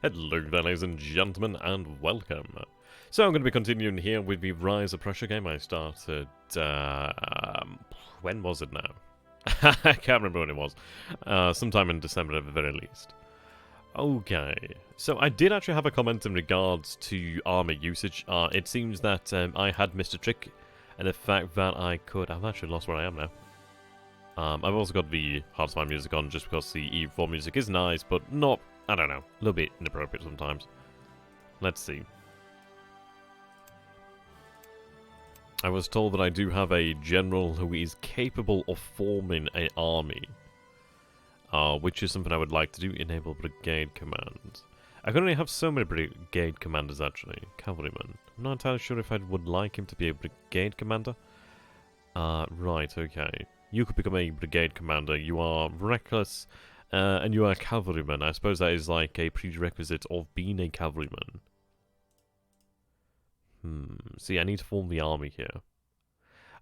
Hello there, ladies and gentlemen, and welcome. So I'm going to be continuing here with the Rise of Prussia game I started, when was it now? I can't remember when it was. Sometime in December at the very least. Okay, so I did actually have a comment in regards to army usage. It seems that I had missed a trick, and the fact that I've actually lost where I am now. I've also got the Hearts-of-Iron music on just because the E4 music is nice, but not, I don't know, a little bit inappropriate sometimes. Let's see. I was told that I do have a general who is capable of forming an army, which is something I would like to do, enable brigade commands. I can only have so many brigade commanders actually, cavalryman. I'm not entirely sure if I would like him to be a brigade commander. Right, okay. You could become a brigade commander. You are reckless, and you are a cavalryman. I suppose that is like a prerequisite of being a cavalryman. See, I need to form the army here.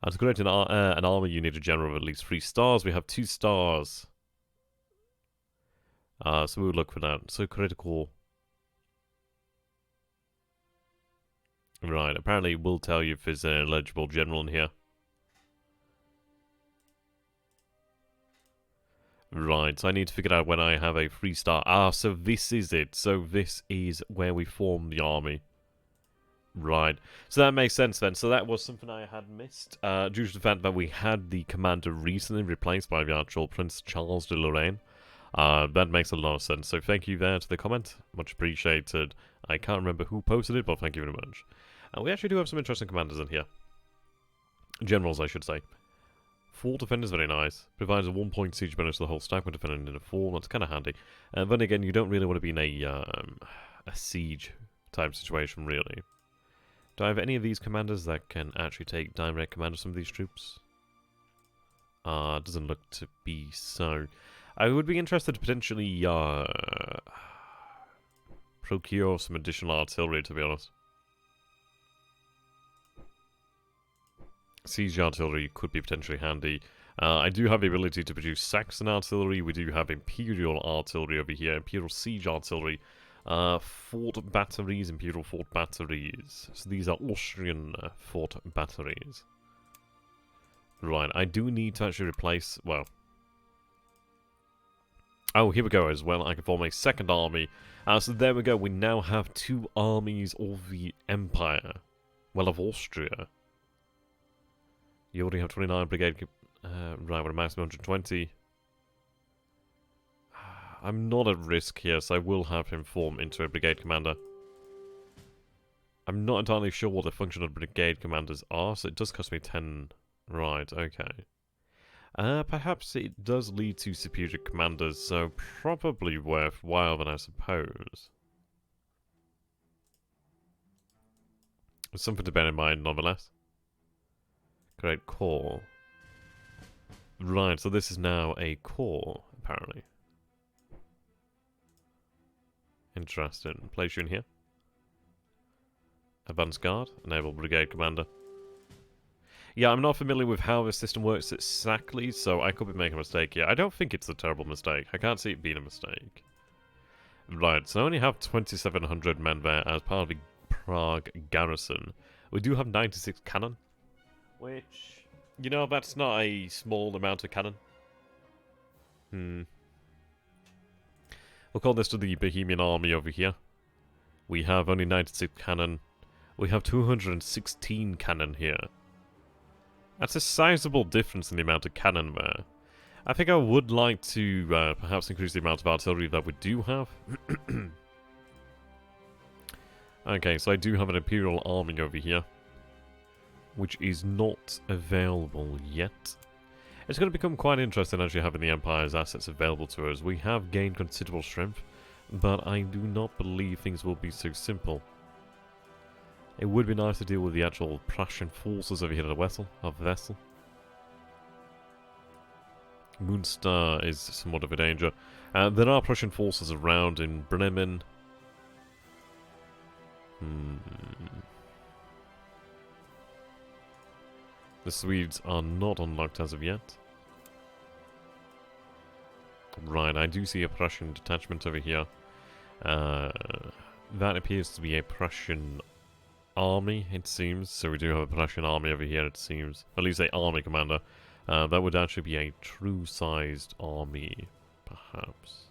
To create an army, you need a general of at least 3 stars. We have 2 stars. So we'll look for that. So critical. Right, apparently it will tell you if there's an eligible general in here. Right, so I need to figure out when I have a 3-star. So this is it. So this is where we form the army. Right, so that makes sense then. So that was something I had missed, due to the fact that we had the commander recently replaced by the actual Prince Charles de Lorraine. That makes a lot of sense. So thank you there to the comment. Much appreciated. I can't remember who posted it, but thank you very much. We actually do have some interesting commanders in here. Generals, I should say. Fort defender is very nice. Provides a 1-point siege bonus to the whole stack when defending in a fort. That's kind of handy. Then again, you don't really want to be in a siege type situation, really. Do I have any of these commanders that can actually take direct command of some of these troops? Doesn't look to be so. I would be interested to potentially procure some additional artillery, to be honest. Siege artillery could be potentially handy. I do have the ability to produce Saxon artillery. We do have Imperial artillery over here. Imperial siege artillery. Fort batteries, Imperial fort batteries. So these are Austrian fort batteries. Right, I do need to actually replace, well... Oh, here we go as well. I can form a second army. So there we go. We now have 2 armies of the Empire. Well, of Austria. You already have 29 brigade... right, with a maximum 120. I'm not at risk here, so I will have him form into a brigade commander. I'm not entirely sure what the function of brigade commanders are, so it does cost me 10... Right, okay. Perhaps it does lead to superior commanders, so probably worthwhile then, I suppose. Something to bear in mind, nonetheless. Great core. Right, so this is now a core, apparently. Interesting. Place you in here. Advance guard. Enable brigade commander. Yeah, I'm not familiar with how this system works exactly, so I could be making a mistake here. I don't think it's a terrible mistake. I can't see it being a mistake. Right, so I only have 2,700 men there as part of the Prague garrison. We do have 96 cannon. Which, you know, that's not a small amount of cannon. We'll call this to the Bohemian army over here. We have only 96 cannon. We have 216 cannon here. That's a sizable difference in the amount of cannon there. I think I would like to perhaps increase the amount of artillery that we do have. Okay, so I do have an Imperial army over here, which is not available yet. It's going to become quite interesting actually having the Empire's assets available to us. We have gained considerable strength, but I do not believe things will be so simple. It would be nice to deal with the actual Prussian forces over here at the vessel. Münster is somewhat of a danger. There are Prussian forces around in Bremen. The Swedes are not unlocked as of yet. Right, I do see a Prussian detachment over here. That appears to be a Prussian army, it seems. So we do have a Prussian army over here, it seems. At least a army commander. That would actually be a true-sized army, perhaps.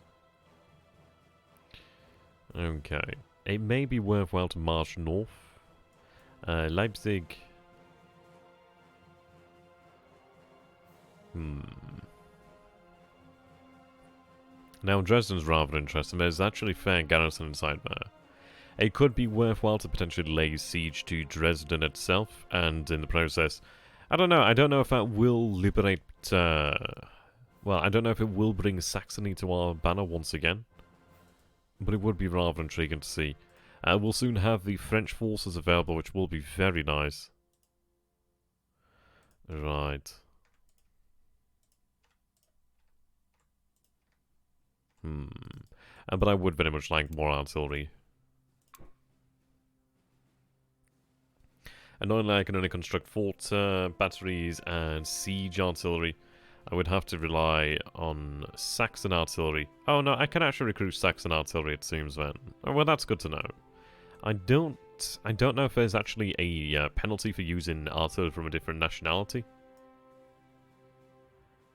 Okay. It may be worthwhile to march north. Leipzig. Now Dresden's rather interesting. There's actually fair garrison inside there. It could be worthwhile to potentially lay siege to Dresden itself, and in the process, I don't know. I don't know if that will liberate. Well, I don't know if it will bring Saxony to our banner once again, but it would be rather intriguing to see. We'll soon have the French forces available, which will be very nice. Right. But I would very much like more artillery. And not only I can only construct fort batteries and siege artillery, I would have to rely on Saxon artillery. Oh no, I can actually recruit Saxon artillery, it seems then. Oh, well, that's good to know. I don't know if there's actually a penalty for using artillery from a different nationality.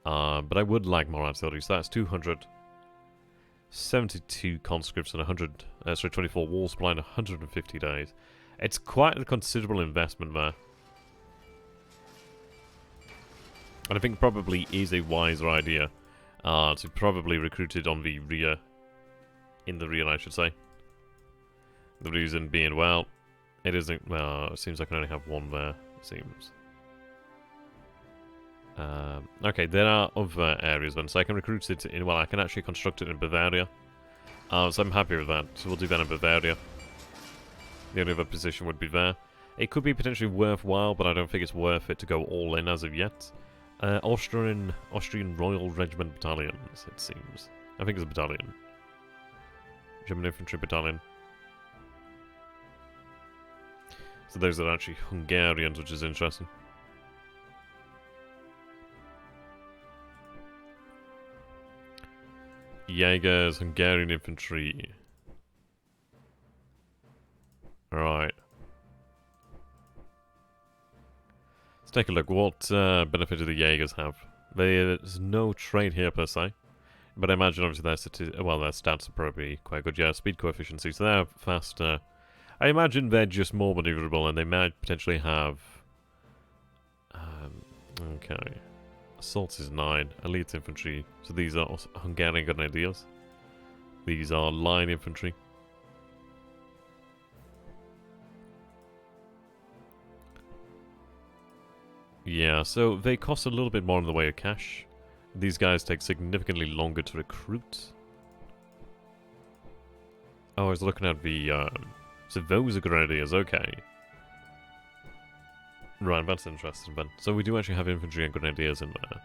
But I would like more artillery, so that's 272 conscripts and 24 war supply in 150 days. It's quite a considerable investment there. And I think probably is a wiser idea to probably recruit it on the rear. In the rear, I should say. The reason being, well, it isn't, well, it seems I can only have one there, it seems. Okay, there are other areas then, so I can recruit it in, well, I can actually construct it in Bavaria. So I'm happy with that, so we'll do that in Bavaria. The only other position would be there. It could be potentially worthwhile, but I don't think it's worth it to go all in as of yet. Austrian Royal Regiment Battalions, it seems. I think it's a battalion. German Infantry Battalion. So those are actually Hungarians, which is interesting. Jaegers, Hungarian Infantry. Alright. Let's take a look. What benefit do the Jaegers have? There's no trade here per se. But I imagine obviously their stats are probably quite good. Yeah, speed coefficiency. So they're faster. I imagine they're just more maneuverable and they might potentially have... okay. Assault is 9. Elite infantry. So these are Hungarian grenadiers. These are line infantry. Yeah, so they cost a little bit more in the way of cash. These guys take significantly longer to recruit. Oh, I was looking at the... so those are grenadiers, okay. Right, that's interesting, then. So we do actually have infantry and grenadiers in there.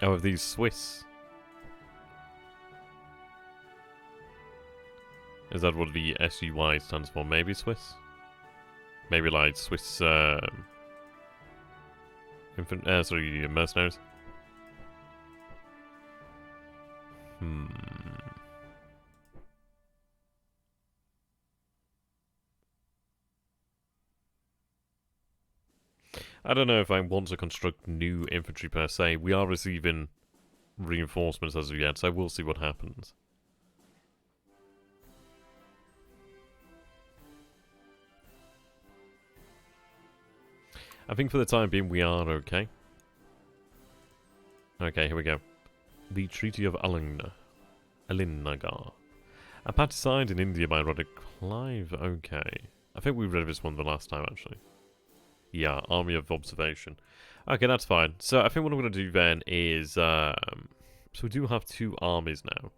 Oh, are these Swiss? Is that what the SUY stands for? Maybe Swiss? Maybe like Swiss, sorry, mercenaries? I don't know if I want to construct new infantry per se. We are receiving reinforcements as of yet, so we'll see what happens. I think for the time being we are okay. Okay, here we go. The Treaty of Alinagar. A party signed in India by Roderick Clive. Okay. I think we read this one the last time, actually. Yeah, Army of Observation. Okay, that's fine. So I think what I'm going to do then is... so we do have 2 armies now.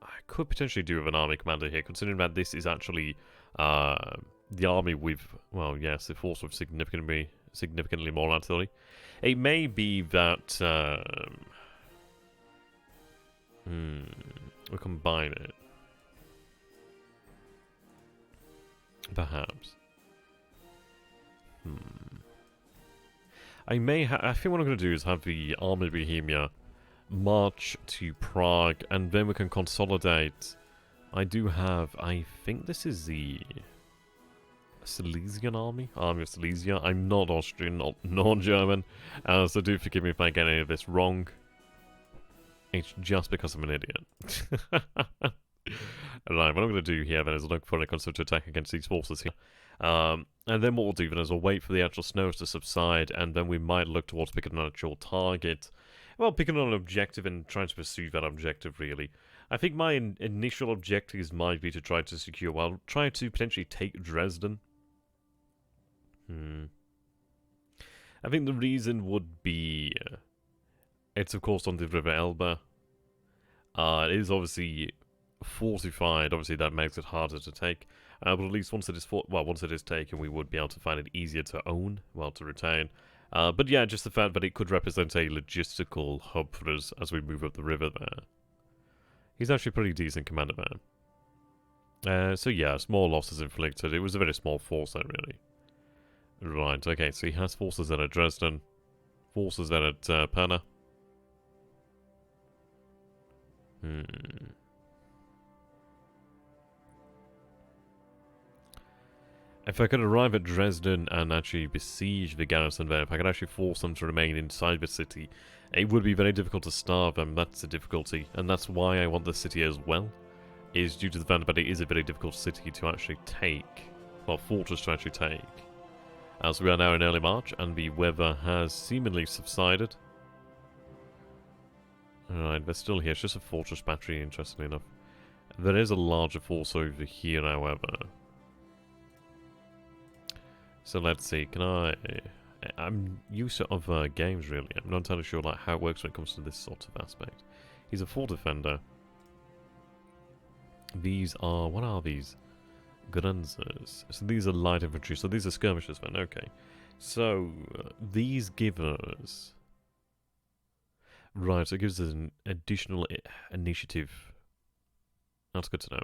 I could potentially do with an army commander here, considering that this is actually the army with... Well, yes, the force with significantly more artillery. It may be that... we'll combine it. Perhaps. I think what I'm going to do is have the Army of Bohemia march to Prague, and then we can consolidate. I do have, I think this is the Silesian army? Army of Silesia. I'm not Austrian, nor German, so do forgive me if I get any of this wrong. It's just because I'm an idiot. Right, what I'm going to do here then is look for a concerted attack against these forces here. And then what we'll do then is we'll wait for the actual snows to subside, and then we might look towards picking an actual target. Well, picking on an objective and trying to pursue that objective, really. I think my initial objectives might be to try to secure, well, try to potentially take Dresden. I think the reason would be, it's of course on the River Elbe. It is obviously fortified, obviously that makes it harder to take. But at least once it is once it is taken, we would be able to find it easier to own, well, to retain. But yeah, just the fact that it could represent a logistical hub for us as we move up the river there. He's actually a pretty decent commander there. So yeah, small losses inflicted. It was a very small force there, really. Right, okay, so he has forces then at Dresden, forces then at Perna. If I could arrive at Dresden and actually besiege the garrison there, if I could actually force them to remain inside the city, it would be very difficult to starve them. That's the difficulty, and that's why I want the city as well, is due to the fact that it is a very difficult city to actually take, well, fortress to actually take. As we are now in early March, and the weather has seemingly subsided. Alright, they're still here. It's just a fortress battery, interestingly enough. There is a larger force over here, however. So let's see, can I'm used to other games, really. I'm not entirely sure like how it works when it comes to this sort of aspect. He's a full defender. These are, what are these? Grunzers. So these are light infantry, so these are skirmishers then, okay. So, these give us... Right, so it gives us an additional initiative. That's good to know.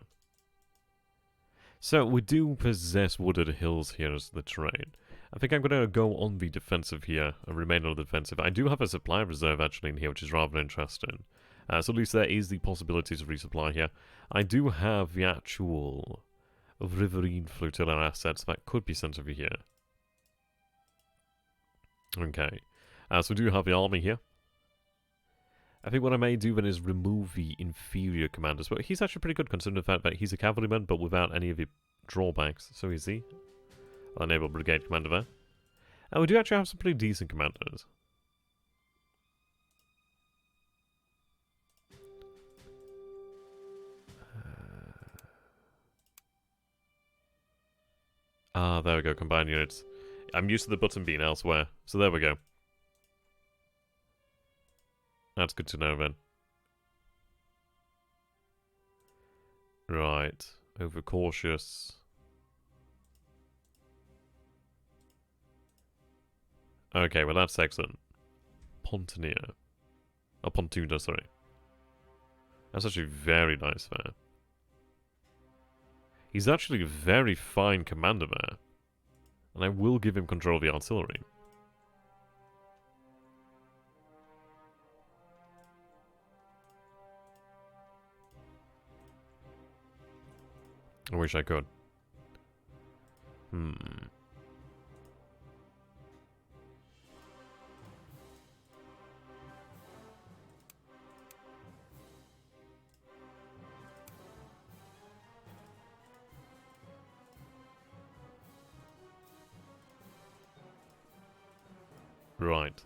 So, we do possess wooded hills here as the terrain. I think I'm going to go on the defensive here, and remain on the defensive. I do have a supply reserve actually in here, which is rather interesting. So at least there is the possibility to resupply here. I do have the actual riverine flotilla assets that could be sent over here. Okay. So we do have the army here. I think what I may do then is remove the inferior commanders. But he's actually pretty good considering the fact that he's a cavalryman, but without any of the drawbacks. So is he? I'll enable brigade commander there. And we do actually have some pretty decent commanders. There we go, combined units. I'm used to the button being elsewhere, so there we go. That's good to know then. Right, overcautious. Okay, well that's excellent. Pontonia. Oh, Pontuna, sorry. That's actually very nice there. He's actually a very fine commander there. And I will give him control of the artillery. I wish I could. Right.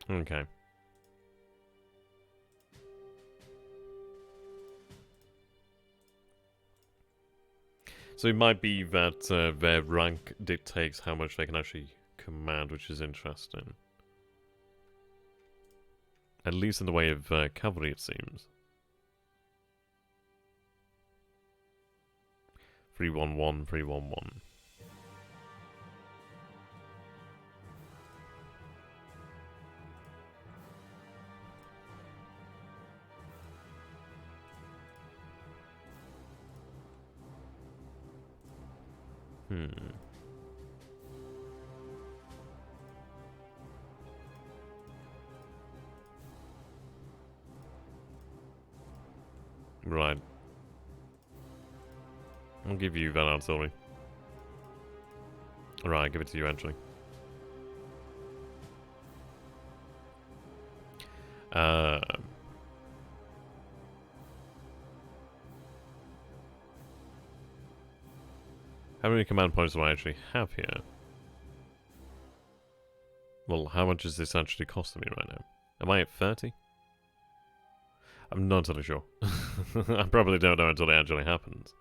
Okay. So it might be that their rank dictates how much they can actually command, which is interesting. At least in the way of cavalry, it seems. 311, 311. Right. I'll give you that artillery. Right, give it to you actually. How many command points do I actually have here? Well, how much is this actually costing me right now? Am I at 30? I'm not entirely sure. I probably don't know until it actually happens.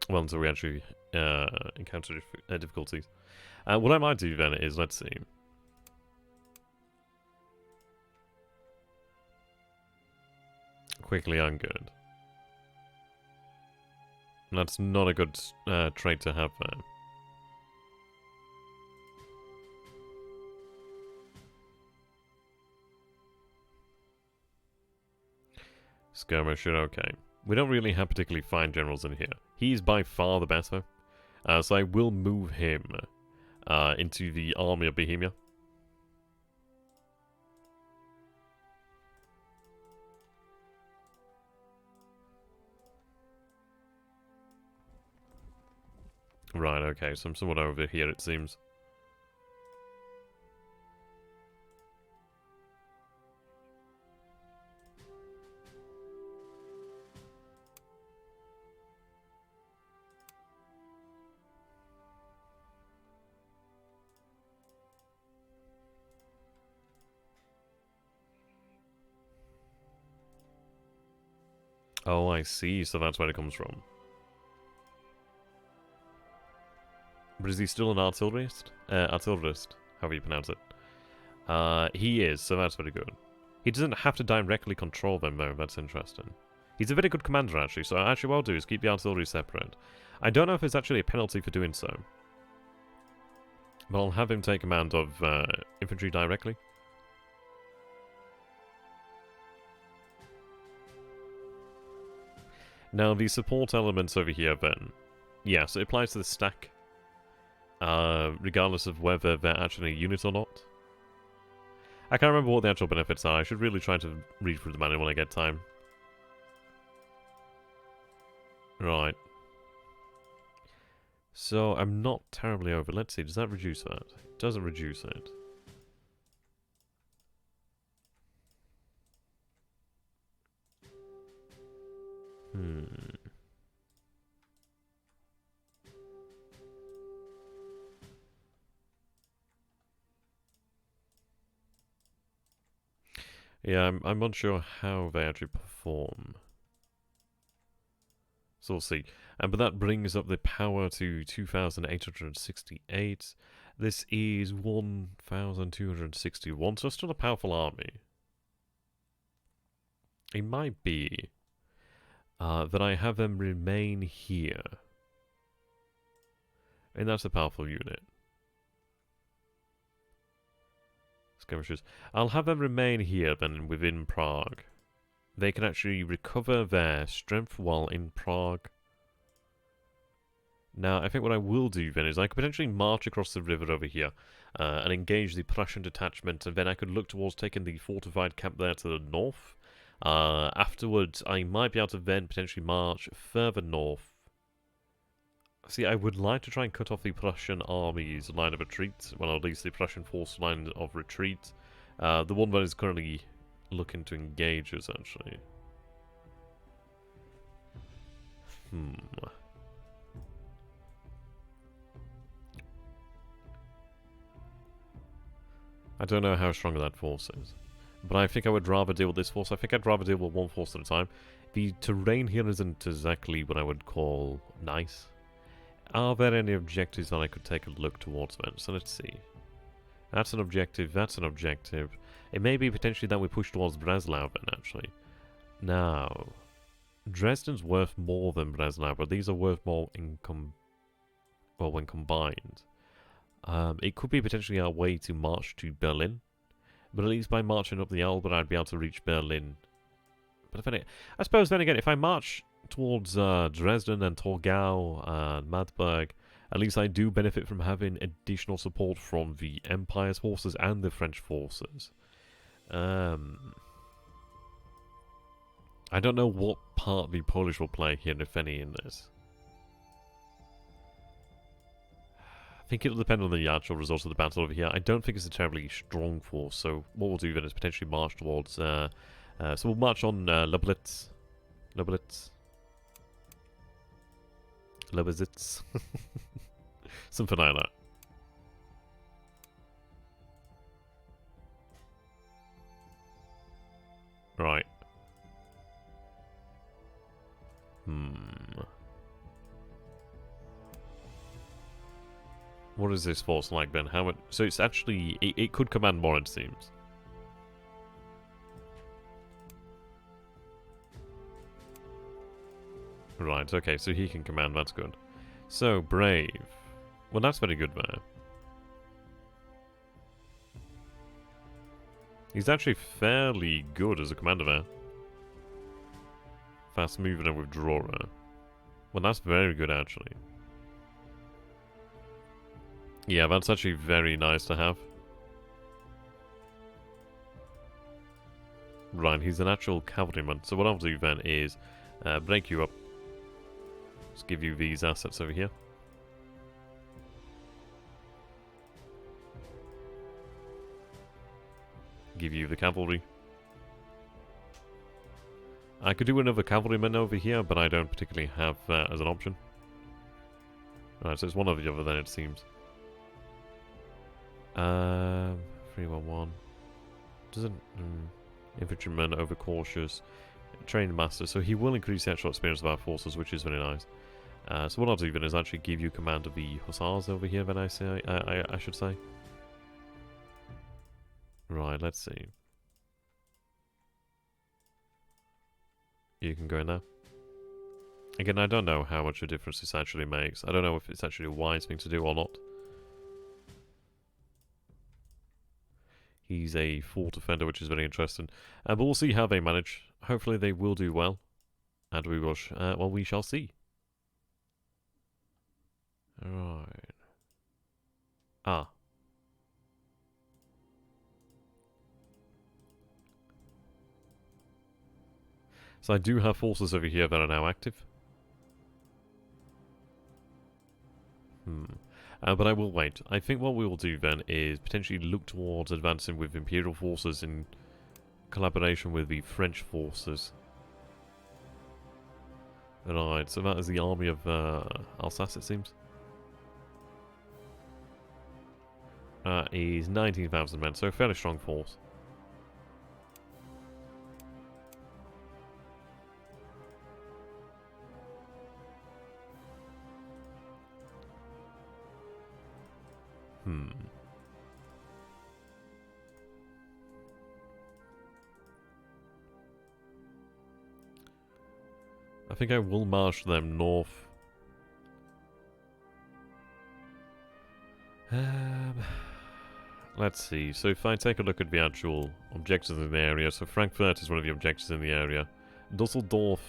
Well, until we actually encounter difficulties. What I might do then is, let's see. Quickly and good. That's not a good trait to have there. Skirmisher, okay. We don't really have particularly fine generals in here. He's by far the better. So I will move him into the army of Bohemia. Right, okay, so I'm somewhat over here, it seems. Oh, I see, so that's where it comes from. But is he still an artillerist? Artillerist, however you pronounce it. He is, so that's very good. He doesn't have to directly control them, though. That's interesting. He's a very good commander, actually, so actually what I'll do is keep the artillery separate. I don't know if there's actually a penalty for doing so. But I'll have him take command of infantry directly. Now, the support elements over here, then. Yes, it applies to the stack. Regardless of whether they're actually a unit or not. I can't remember what the actual benefits are. I should really try to read through the manual when I get time. Right. So, I'm not terribly over. Let's see, does that reduce that? It doesn't reduce it. Yeah, I'm unsure how they actually perform. So we'll see. But that brings up the power to 2,868. This is 1,261, so still a powerful army. It might be that I have them remain here. And that's a powerful unit. Skirmishers. I'll have them remain here then within Prague. They can actually recover their strength while in Prague. Now, I think what I will do then is I could potentially march across the river over here and engage the Prussian detachment, and then I could look towards taking the fortified camp there to the north. Afterwards, I might be able to then potentially march further north. See, I would like to try and cut off the Prussian army's line of retreat. Well, at least the Prussian force line of retreat. The one that is currently looking to engage us, actually. I don't know how strong that force is. But I think I would rather deal with this force. I think I'd rather deal with one force at a time. The terrain here isn't exactly what I would call nice. Are there any objectives that I could take a look towards then? So let's see. That's an objective, that's an objective. It may be potentially that we push towards Breslau then, actually. Now, Dresden's worth more than Breslau, but these are worth more in when combined. It could be potentially our way to march to Berlin, but at least by marching up the Elbe, I'd be able to reach Berlin. But I suppose then again, if I march towards Dresden and Torgau and Magdeburg, at least I do benefit from having additional support from the Empire's forces and the French forces. I don't know what part the Polish will play here, if any, in this. I think it'll depend on the actual results of the battle over here. I don't think it's a terribly strong force, so what we'll do then is potentially march towards... so we'll march on Lublitz. Lubezitz. Something like that. Right. What is this force like then? How much? So it's actually... It could command more, it seems. Right, okay, so he can command, that's good. So, brave. Well, that's very good there. He's actually fairly good as a commander there. Fast moving and withdrawer. Well, that's very good, actually. Yeah, that's actually very nice to have. Right, he's an actual cavalryman. So what I'll do then is break you up. Just give you these assets over here. Give you the cavalry. I could do another cavalryman over here, but I don't particularly have that as an option. Alright, so it's one or the other then, it seems. 311. Doesn't... infantryman, overcautious. Trained master, so he will increase the actual experience of our forces, which is very nice. So what I'll do then is actually give you command of the hussars over here, then I should say. Right, let's see. You can go in there. Again, I don't know how much a difference this actually makes. I don't know if it's actually a wise thing to do or not. He's a fort defender, which is very interesting. But we'll see how they manage. Hopefully they will do well. And we will, well, we shall see. Right. Ah. So I do have forces over here that are now active. But I will wait. I think what we will do then is potentially look towards advancing with Imperial forces in collaboration with the French forces. Right, so that is the army of Alsace, it seems. Is 19,000 men, so a fairly strong force. I think I will march them north. Let's see. So if I take a look at the actual objectives in the area, so Frankfurt is one of the objectives in the area. Dusseldorf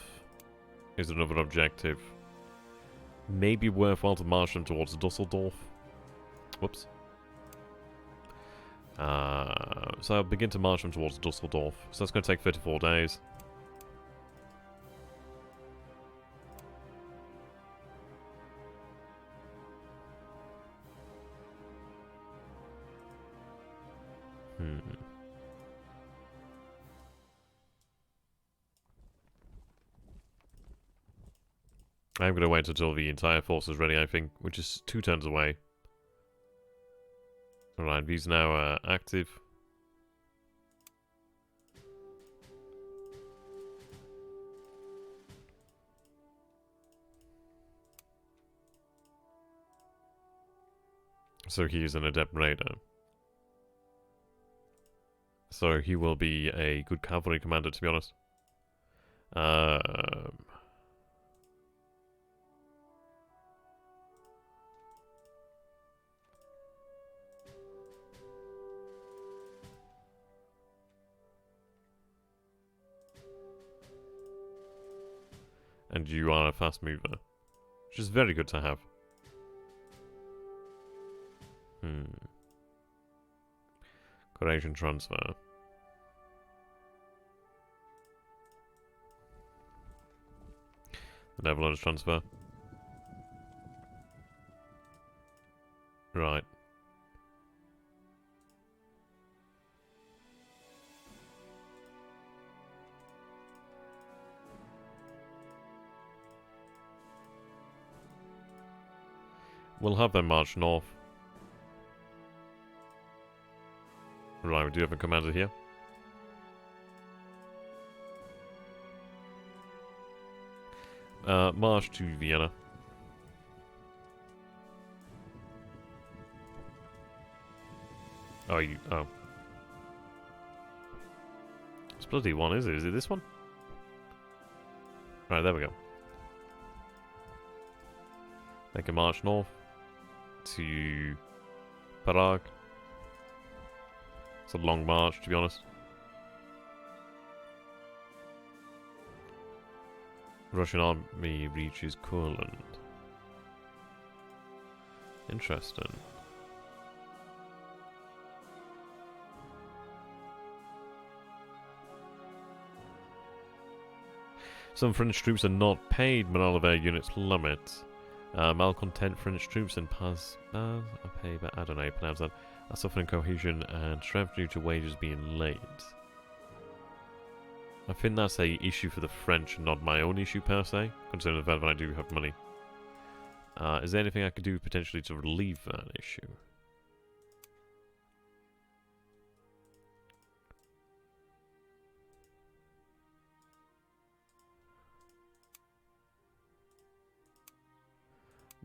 is another objective. Maybe worthwhile to march them towards Dusseldorf. Whoops. So I'll begin to march them towards Dusseldorf. So that's going to take 34 days. I'm going to wait until the entire force is ready, I think, which is 2 turns away. Alright, these now active. So he is an adept raider. So he will be a good cavalry commander, to be honest. And you are a fast mover, which is very good to have. Coordination transfer. The Netherlands transfer. Right. We'll have them march north. Right, we do have a commander here. March to Vienna. Oh, oh. This bloody one, is it? Is it this one? Right, there we go. They can march north to Prague. It's a long march, to be honest. Russian army reaches Courland. Interesting. Some French troops are not paid morale of their units limit. Malcontent French troops and Paz are paid, but I don't know how you pronounce that. Are suffering cohesion and strength due to wages being late. I think that's a issue for the French, not my own issue per se, considering the fact that I do have money. Is there anything I could do potentially to relieve that issue?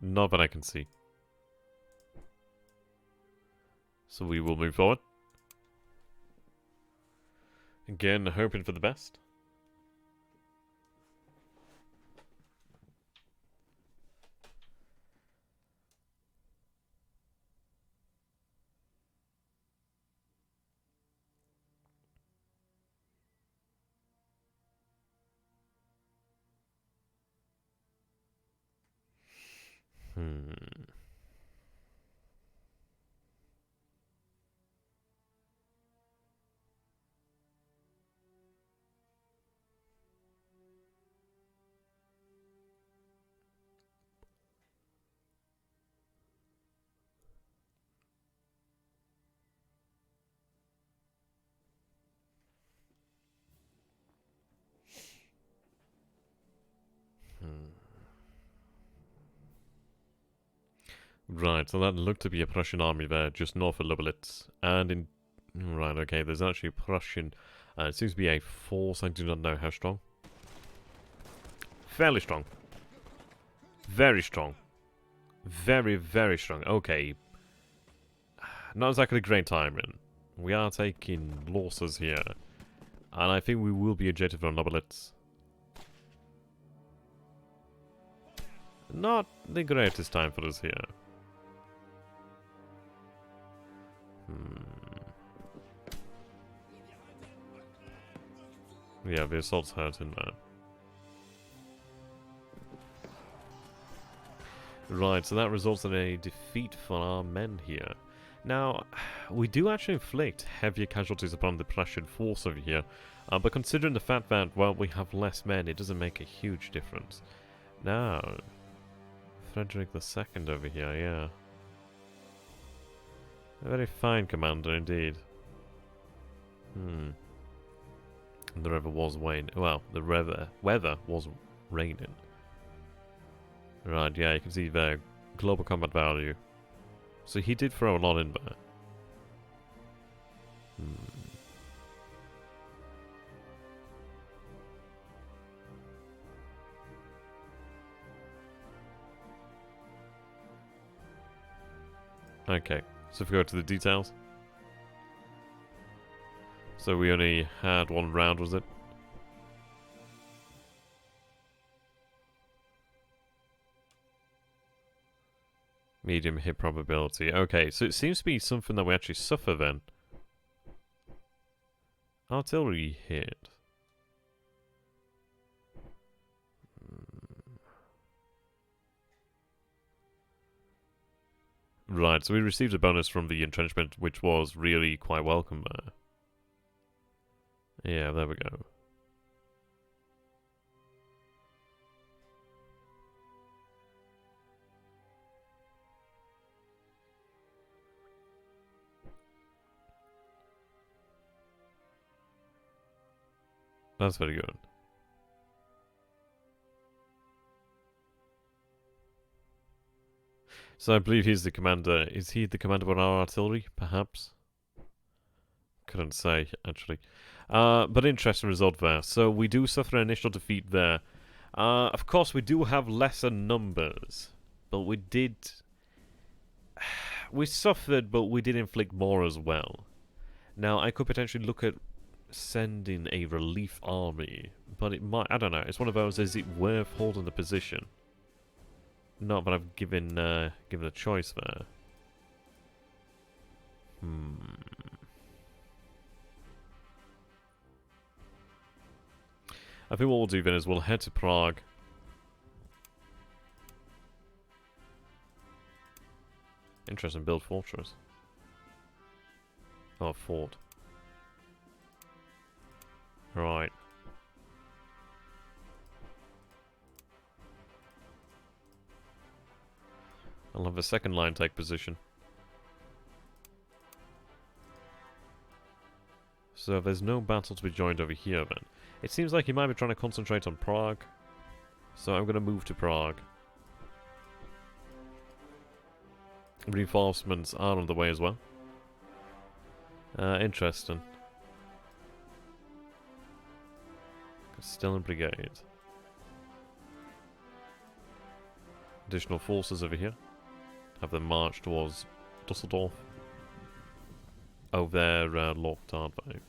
Not that I can see. So we will move forward. Again, hoping for the best. Right, so that looked to be a Prussian army there, just north of Lublitz. And in... Right, okay, there's actually a Prussian... it seems to be a force, I do not know how strong. Fairly strong. Very strong. Very, very strong. Okay. Not exactly great timing. We are taking losses here. And I think we will be ejected from Lublitz. Not the greatest time for us here. Yeah, the assault's hurting there. Right, so that results in a defeat for our men here. Now, we do actually inflict heavier casualties upon the Prussian force over here, but considering the fact that, well, we have less men, it doesn't make a huge difference. Now, Frederick II over here, yeah. A very fine commander indeed. The river was raining. Well, the weather was raining. Right, yeah, you can see there, global combat value. So he did throw a lot in there. Okay, so if we go to the details. So we only had one round, was it? Medium hit probability. Okay, so it seems to be something that we actually suffer then. Artillery hit. Right, so we received a bonus from the entrenchment, which was really quite welcome there. Yeah, there we go. That's very good. So I believe he's the commander. Is he the commander of our artillery, perhaps? Couldn't say, actually. But interesting result there. So we do suffer an initial defeat there. Of course, we do have lesser numbers. But we did... We suffered, but we did inflict more as well. Now, I could potentially look at sending a relief army. But it might... I don't know. It's one of those, is it worth holding the position? Not that I've given a choice there. I think what we'll do then is we'll head to Prague. Interesting, build fortress. Oh, fort. Right. I'll have a second line take position. So there's no battle to be joined over here then. It seems like he might be trying to concentrate on Prague. So I'm going to move to Prague. Reinforcements are on the way as well. Interesting. Still in brigade. Additional forces over here. Have them march towards Dusseldorf. Oh, they're locked, aren't they?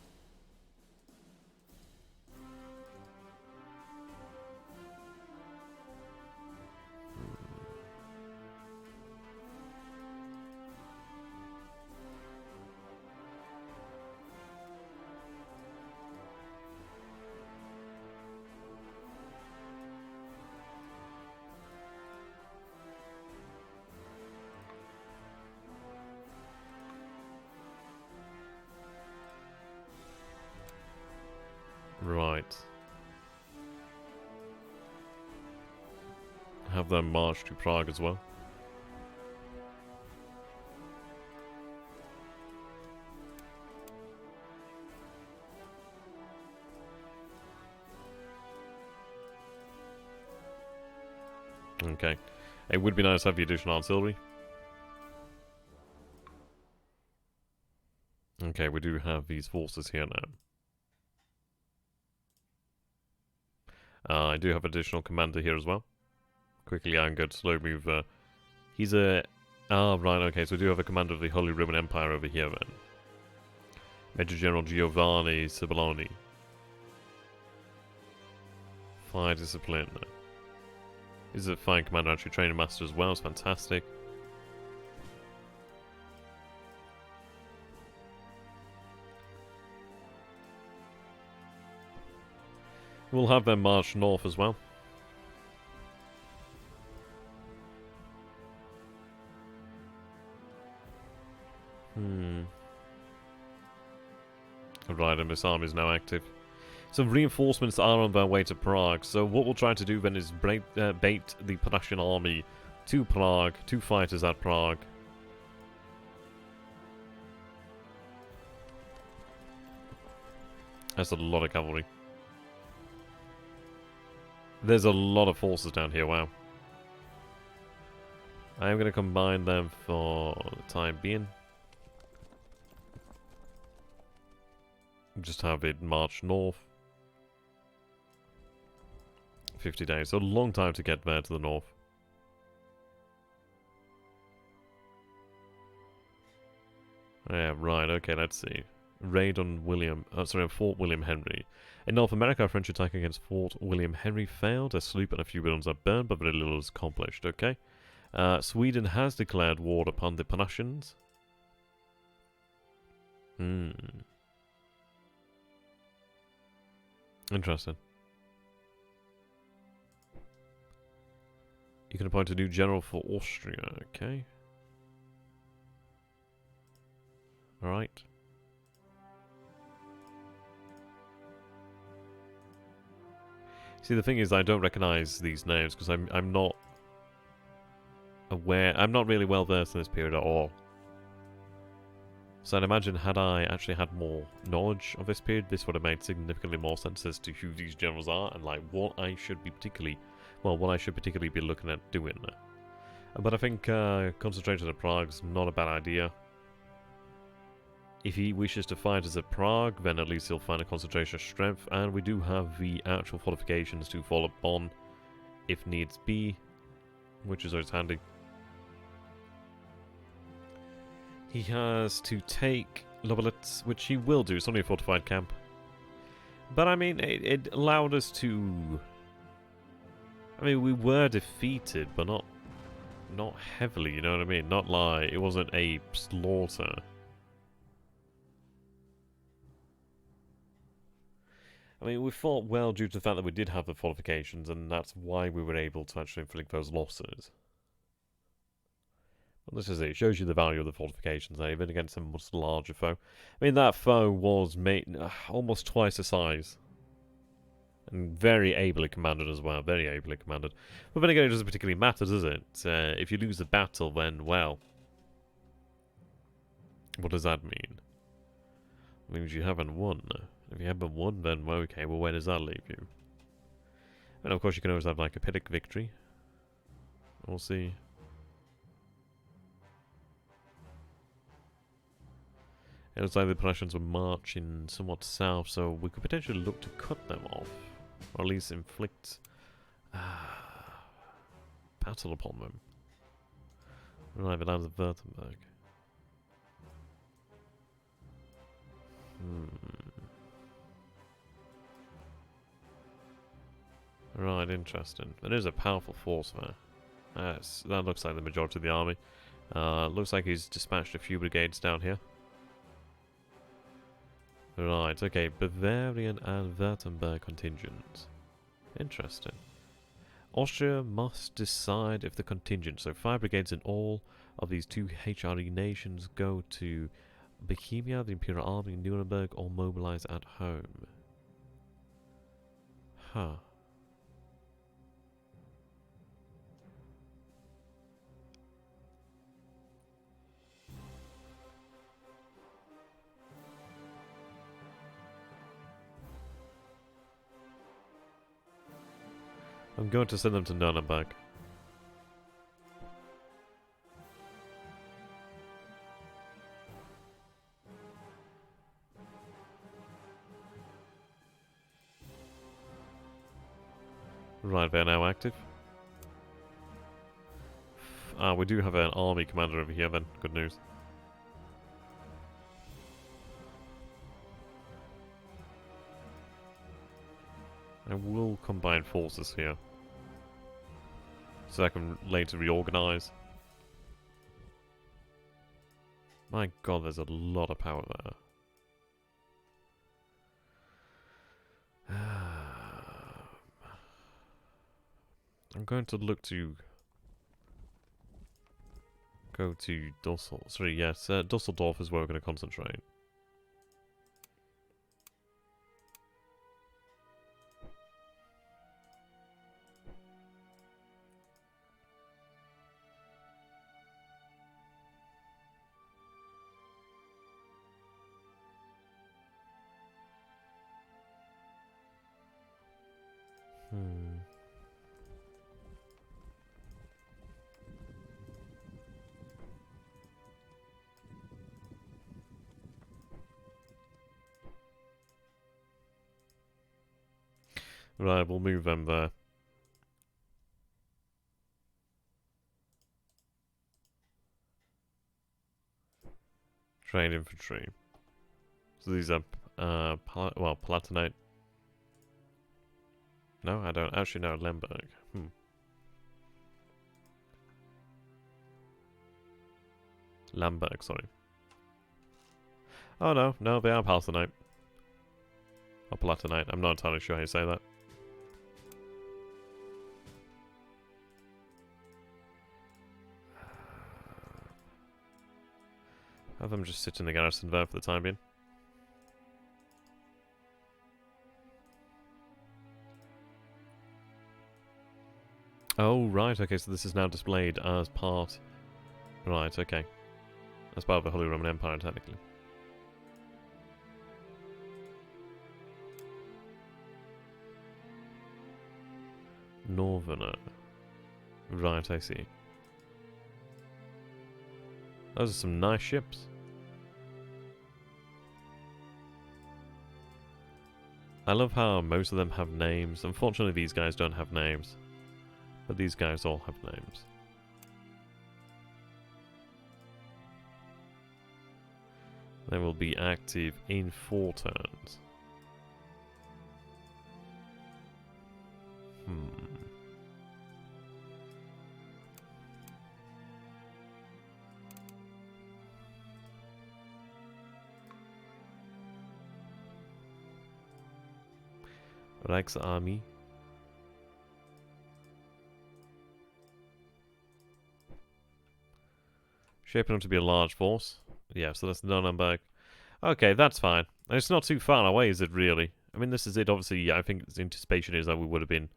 Right. Have them march to Prague as well. Okay. It would be nice to have the additional artillery. Okay, we do have these forces here now. I do have additional commander here as well. Quickly angered, slow move. He's a... Ah, right, okay, so we do have a commander of the Holy Roman Empire over here then. Major General Giovanni Ciboloni. Fire discipline. He's a fine commander, actually training master as well, it's fantastic. We'll have them march north as well. Right, and this army is now active. Some reinforcements are on their way to Prague, so what we'll try to do then is bait the Prussian army to Prague, 2 fighters at Prague. That's a lot of cavalry. There's a lot of forces down here, wow. I am going to combine them for the time being. Just have it march north. 50 days, so a long time to get there to the north. Yeah, right, okay, let's see. Raid on Fort William Henry. In North America, a French attack against Fort William Henry failed. A sloop and a few buildings are burned, but very little is accomplished, okay? Sweden has declared war upon the Prussians. Interesting. You can appoint a new general for Austria, okay? Alright. See, the thing is, I don't recognize these names because I'm not aware. I'm not really well versed in this period at all. So I'd imagine had I actually had more knowledge of this period, this would have made significantly more sense as to who these generals are and like what I should be particularly, be looking at doing. But I think concentrating on Prague's not a bad idea. If he wishes to fight us at Prague, then at least he'll find a concentration of strength, and we do have the actual fortifications to fall upon if needs be, which is always handy. He has to take Lobelitz, which he will do. It's only a fortified camp. But I mean, it allowed us to... I mean, we were defeated, but not heavily, you know what I mean? Not like, it wasn't a slaughter. I mean, we fought well due to the fact that we did have the fortifications, and that's why we were able to actually inflict those losses. Well, this is it. It shows you the value of the fortifications, even against a much larger foe. I mean, that foe was almost twice the size. And very ably commanded as well. Very ably commanded. But then again, it doesn't particularly matter, does it? If you lose the battle, then, well... what does that mean? It means you haven't won. If you haven't won, then, well, okay, well, where does that leave you? And of course, you can always have, like, a Piddick victory. We'll see. It looks like the Prussians were marching somewhat south, so we could potentially look to cut them off. Or at least inflict... battle upon them. Right, the lands of Württemberg. Right, interesting. There is a powerful force there. That looks like the majority of the army. Looks like he's dispatched a few brigades down here. Right, okay, Bavarian and Württemberg contingents. Interesting. Austria must decide if the contingent, so 5 brigades in all of these 2 HRE nations, go to Bohemia, the Imperial Army in Nuremberg, or mobilize at home. Huh. I'm going to send them to Nuremberg. Right, they're now active. We do have an army commander over here then. Good news. I will combine forces here. So I can later reorganize. My god, there's a lot of power there. I'm going to look to go to Dusseldorf. Sorry, yes, Dusseldorf is where we're going to concentrate. Right, we'll move them there. Trained infantry. So these are, Palatinate. No, I don't actually know Lemberg. Lamberg, sorry. Oh no, they are Palatinate. Or Palatinate, I'm not entirely sure how you say that. Have them just sit in the garrison there for the time being. Oh, right, okay, so this is now displayed as part... Right, okay. As part of the Holy Roman Empire, technically. Northerner. Right, I see. Those are some nice ships. I love how most of them have names. Unfortunately, these guys don't have names. But these guys all have names. They will be active in 4 turns. Rex army. Shaping up to be a large force. Yeah, so that's Nuremberg. Okay, that's fine. And it's not too far away, is it, really? I mean, this is it. Obviously, yeah, I think the anticipation is that we would have been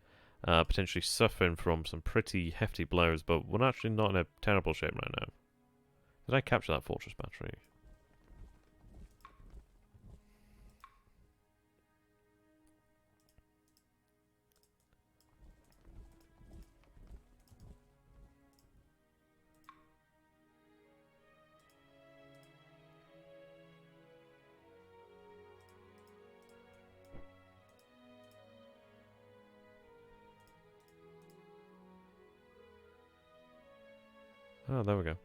potentially suffering from some pretty hefty blows, but we're actually not in a terrible shape right now. Did I capture that fortress battery? Oh, there we go.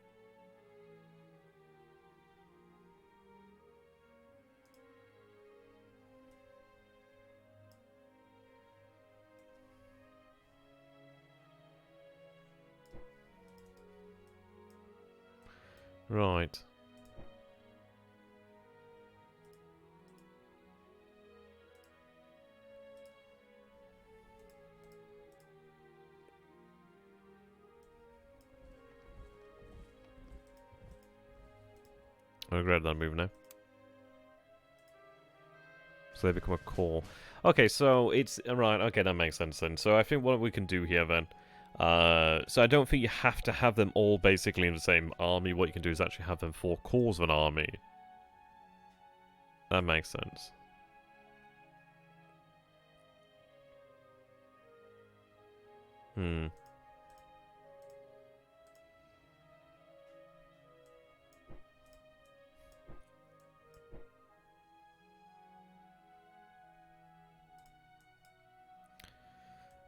Right. I regret that move now. So they become a core. Okay, so it's... Right, okay, that makes sense then. So I think what we can do here then... so I don't think you have to have them all basically in the same army. What you can do is actually have them 4 cores of an army. That makes sense.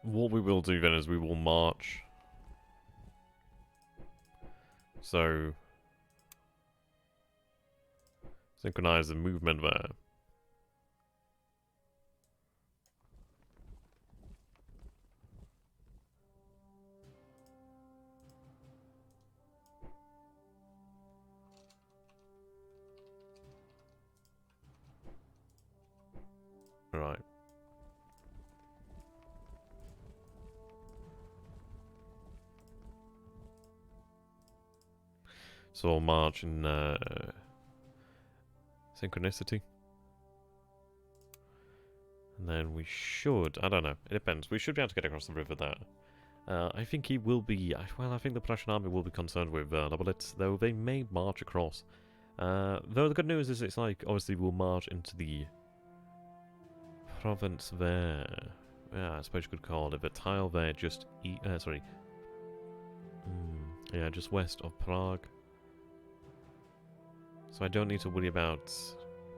What we will do then is we will march. So... synchronize the movement there. Right. So we'll march in synchronicity. And then we should, I don't know, it depends. We should be able to get across the river there. I think he will be, well, I think the Prussian army will be concerned with Labolitz, though they may march across. Though the good news is it's like, obviously we'll march into the province there. Yeah, I suppose you could call it a tile there, just, yeah, just west of Prague. So I don't need to worry about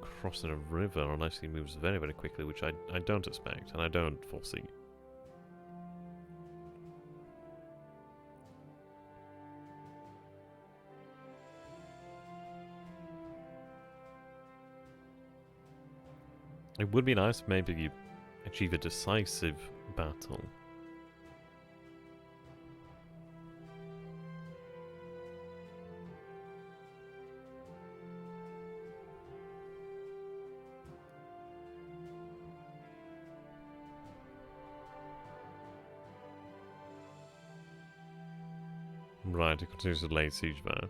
crossing a river unless he moves very, very quickly, which I don't expect, and I don't foresee. It would be nice if maybe you achieve a decisive battle. Right, it continues to lay siege there.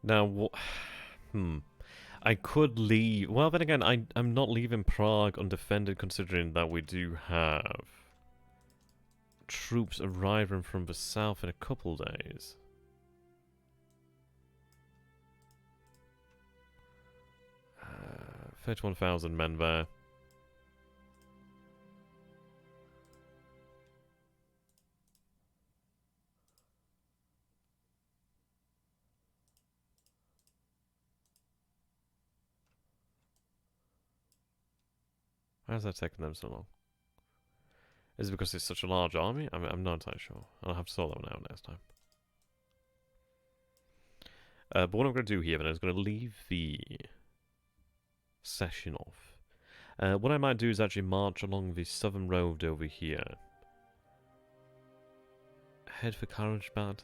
Now, I could leave... Well, then again, I'm not leaving Prague undefended, considering that we do have troops arriving from the south in a couple days. 31,000 men there. Why is that taking them so long? Is it because it's such a large army? I'm not entirely sure. I'll have to sort that one out next time. But what I'm going to do here then is going to leave the session off. What I might do is actually march along the southern road over here. Head for Karlsbad.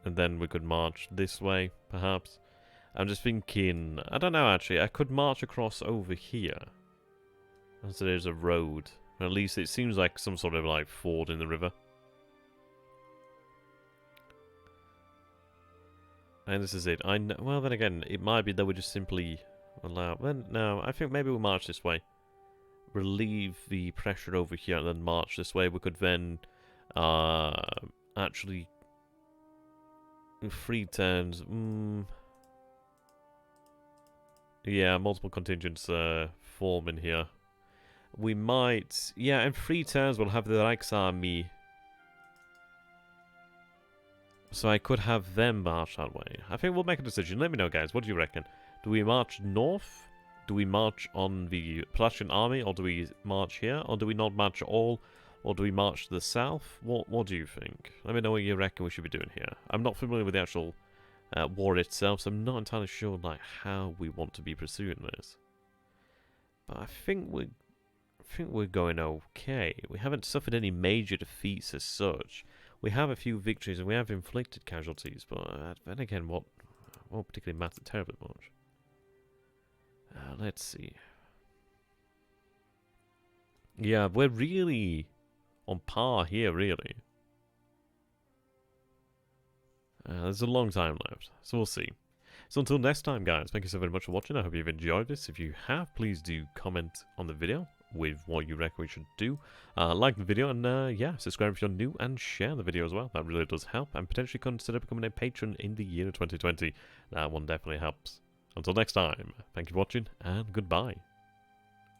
And then we could march this way, perhaps. I'm just thinking... I don't know, actually. I could march across over here. So there's a road. At least it seems like some sort of like ford in the river. And this is it. I know, well, then again, it might be that we just simply allow... Well, no, I think maybe we'll march this way. Relieve the pressure over here and then march this way. We could then actually... In 3 turns... Yeah, multiple contingents form in here. We might... Yeah, in 3 turns we'll have the Reichsarmee. So I could have them march that way. I think we'll make a decision. Let me know, guys. What do you reckon? Do we march north? Do we march on the Prussian army? Or do we march here? Or do we not march at all? Or do we march to the south? What do you think? Let me know what you reckon we should be doing here. I'm not familiar with the actual war itself, so I'm not entirely sure like how we want to be pursuing this. But I think we're going okay. We haven't suffered any major defeats as such. We have a few victories and we have inflicted casualties, but then again, won't particularly matter terribly much. Let's see. Yeah, we're really on par here, really. There's a long time left, so we'll see. So until next time, guys, thank you so very much for watching. I hope you've enjoyed this. If you have, please do comment on the video with what you reckon we should do. Like the video and yeah, subscribe if you're new and share the video as well. That really does help, and potentially consider becoming a patron in the year 2020. That one definitely helps. Until next time, thank you for watching and goodbye.